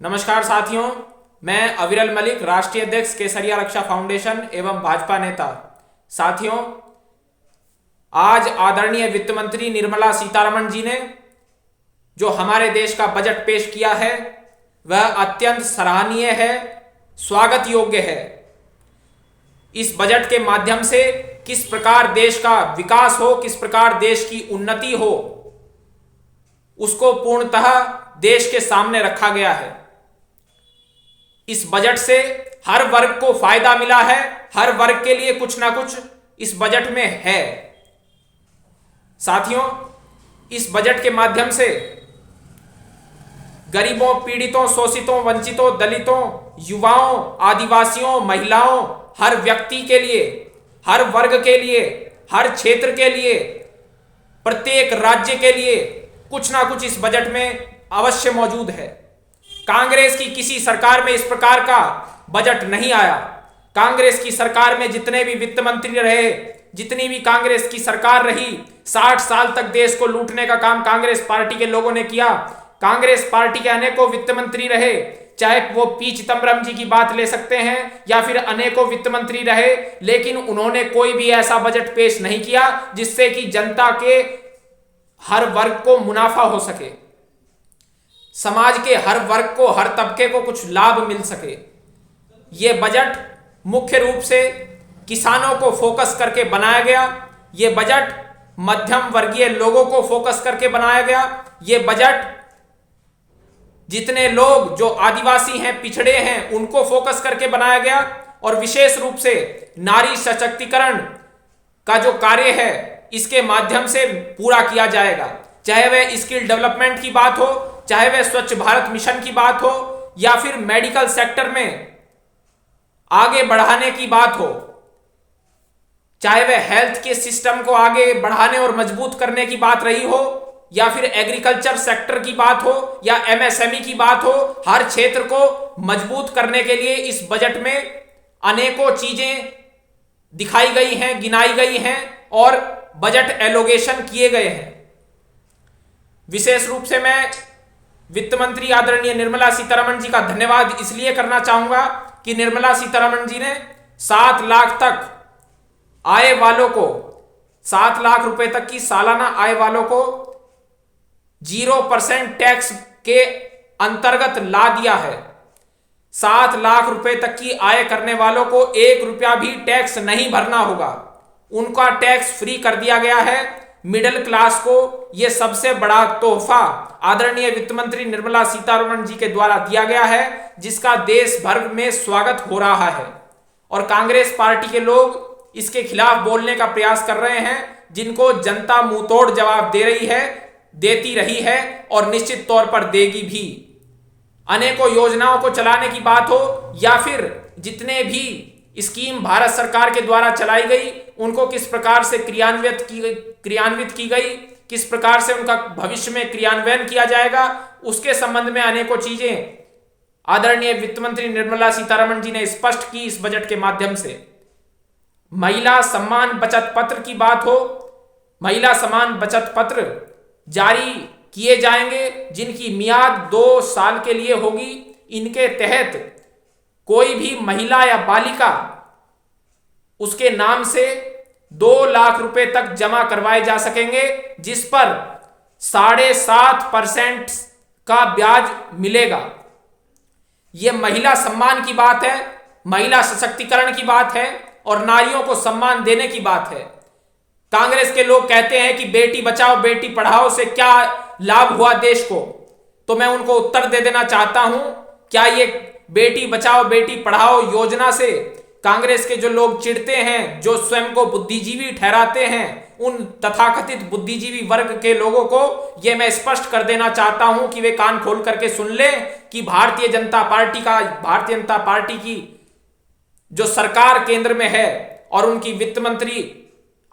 नमस्कार साथियों, मैं अविरल मलिक, राष्ट्रीय अध्यक्ष केसरिया रक्षा फाउंडेशन एवं भाजपा नेता। साथियों, आज आदरणीय वित्त मंत्री निर्मला सीतारमण जी ने जो हमारे देश का बजट पेश किया है वह अत्यंत सराहनीय है, स्वागत योग्य है। इस बजट के माध्यम से किस प्रकार देश का विकास हो, किस प्रकार देश की उन्नति हो, उसको पूर्णतः देश के सामने रखा गया है। इस बजट से हर वर्ग को फायदा मिला है, हर वर्ग के लिए कुछ ना कुछ इस बजट में है। साथियों, इस बजट के माध्यम से गरीबों, पीड़ितों, शोषितों, वंचितों, दलितों, युवाओं, आदिवासियों, महिलाओं, हर व्यक्ति के लिए, हर वर्ग के लिए, हर क्षेत्र के लिए, प्रत्येक राज्य के लिए कुछ ना कुछ इस बजट में अवश्य मौजूद है। कांग्रेस की किसी सरकार में इस प्रकार का बजट नहीं आया। कांग्रेस की सरकार में जितने भी वित्त मंत्री रहे, जितनी भी कांग्रेस की सरकार रही, 60 साल तक देश को लूटने का काम कांग्रेस पार्टी के लोगों ने किया। कांग्रेस पार्टी के अनेकों वित्त मंत्री रहे, चाहे वो पी चिदम्बरम जी की बात ले सकते हैं या फिर अनेकों वित्त मंत्री रहे, लेकिन उन्होंने कोई भी ऐसा बजट पेश नहीं किया जिससे कि जनता के हर वर्ग को मुनाफा हो सके, समाज के हर वर्ग को, हर तबके को कुछ लाभ मिल सके। यह बजट मुख्य रूप से किसानों को फोकस करके बनाया गया। यह बजट मध्यम वर्गीय लोगों को फोकस करके बनाया गया। यह बजट जितने लोग जो आदिवासी हैं, पिछड़े हैं, उनको फोकस करके बनाया गया और विशेष रूप से नारी सशक्तिकरण का जो कार्य है इसके माध्यम से पूरा किया जाएगा। चाहे वह स्किल डेवलपमेंट की बात हो, चाहे वह स्वच्छ भारत मिशन की बात हो, या फिर मेडिकल सेक्टर में आगे बढ़ाने की बात हो, चाहे वह हेल्थ के सिस्टम को आगे बढ़ाने और मजबूत करने की बात रही हो, या फिर एग्रीकल्चर सेक्टर की बात हो, या एमएसएमई की बात हो, हर क्षेत्र को मजबूत करने के लिए इस बजट में अनेकों चीजें दिखाई गई हैं, गिनाई गई हैं और बजट एलोकेशन किए गए हैं। विशेष रूप से मैं वित्त मंत्री आदरणीय निर्मला सीतारमण जी का धन्यवाद इसलिए करना चाहूंगा कि निर्मला सीतारमण जी ने 7 लाख तक आय वालों को, 7 लाख रुपए तक की सालाना आय वालों को 0% टैक्स के अंतर्गत ला दिया है। 7 लाख रुपए तक की आय करने वालों को 1 रुपया भी टैक्स नहीं भरना होगा, उनका टैक्स फ्री कर दिया गया है। मिडिल क्लास को यह सबसे बड़ा तोहफा आदरणीय वित्त मंत्री निर्मला सीतारमण जी के द्वारा दिया गया है, जिसका देश भर में स्वागत हो रहा है। और कांग्रेस पार्टी के लोग इसके खिलाफ बोलने का प्रयास कर रहे हैं, जिनको जनता मुंहतोड़ जवाब दे रही है, देती रही है और निश्चित तौर पर देगी भी। अनेकों योजनाओं को चलाने की बात हो या फिर जितने भी स्कीम भारत सरकार के द्वारा चलाई गई उनको किस प्रकार से क्रियान्वित की गई, किस प्रकार से उनका भविष्य में क्रियान्वयन किया जाएगा, उसके संबंध में अनेकों चीजें आदरणीय वित्त मंत्री निर्मला सीतारमण जी ने स्पष्ट की इस बजट के माध्यम से। महिला सम्मान बचत पत्र की बात हो, महिला सम्मान बचत पत्र जारी किए जाएंगे जिनकी मियाद 2 साल के लिए होगी। इनके तहत कोई भी महिला या बालिका उसके नाम से 2 लाख रुपए तक जमा करवाए जा सकेंगे, जिस पर 7.5% का ब्याज मिलेगा। यह महिला सम्मान की बात है, महिला सशक्तिकरण की बात है और नारियों को सम्मान देने की बात है। कांग्रेस के लोग कहते हैं कि बेटी बचाओ बेटी पढ़ाओ से क्या लाभ हुआ देश को, तो मैं उनको उत्तर दे देना चाहता हूं, क्या ये बेटी बचाओ बेटी पढ़ाओ योजना से कांग्रेस के जो लोग चिढ़ते हैं, जो स्वयं को बुद्धिजीवी ठहराते हैं, उन तथाकथित बुद्धिजीवी वर्ग के लोगों को यह मैं स्पष्ट कर देना चाहता हूं कि वे कान खोल करके सुन लें कि भारतीय जनता पार्टी की जो सरकार केंद्र में है और उनकी वित्त मंत्री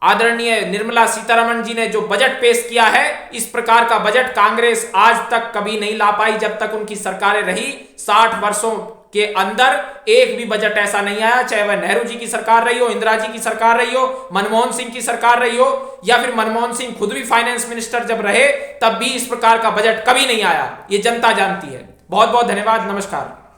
आदरणीय निर्मला सीतारमण जी ने जो बजट पेश किया है, इस प्रकार का बजट कांग्रेस आज तक कभी नहीं ला पाई जब तक उनकी सरकारें रही। 60 वर्षों के अंदर एक भी बजट ऐसा नहीं आया, चाहे वह नेहरू जी की सरकार रही हो, इंदिरा जी की सरकार रही हो, मनमोहन सिंह की सरकार रही हो, या फिर मनमोहन सिंह खुद भी फाइनेंस मिनिस्टर जब रहे तब भी इस प्रकार का बजट कभी नहीं आया। ये जनता जानती है। बहुत बहुत धन्यवाद। नमस्कार।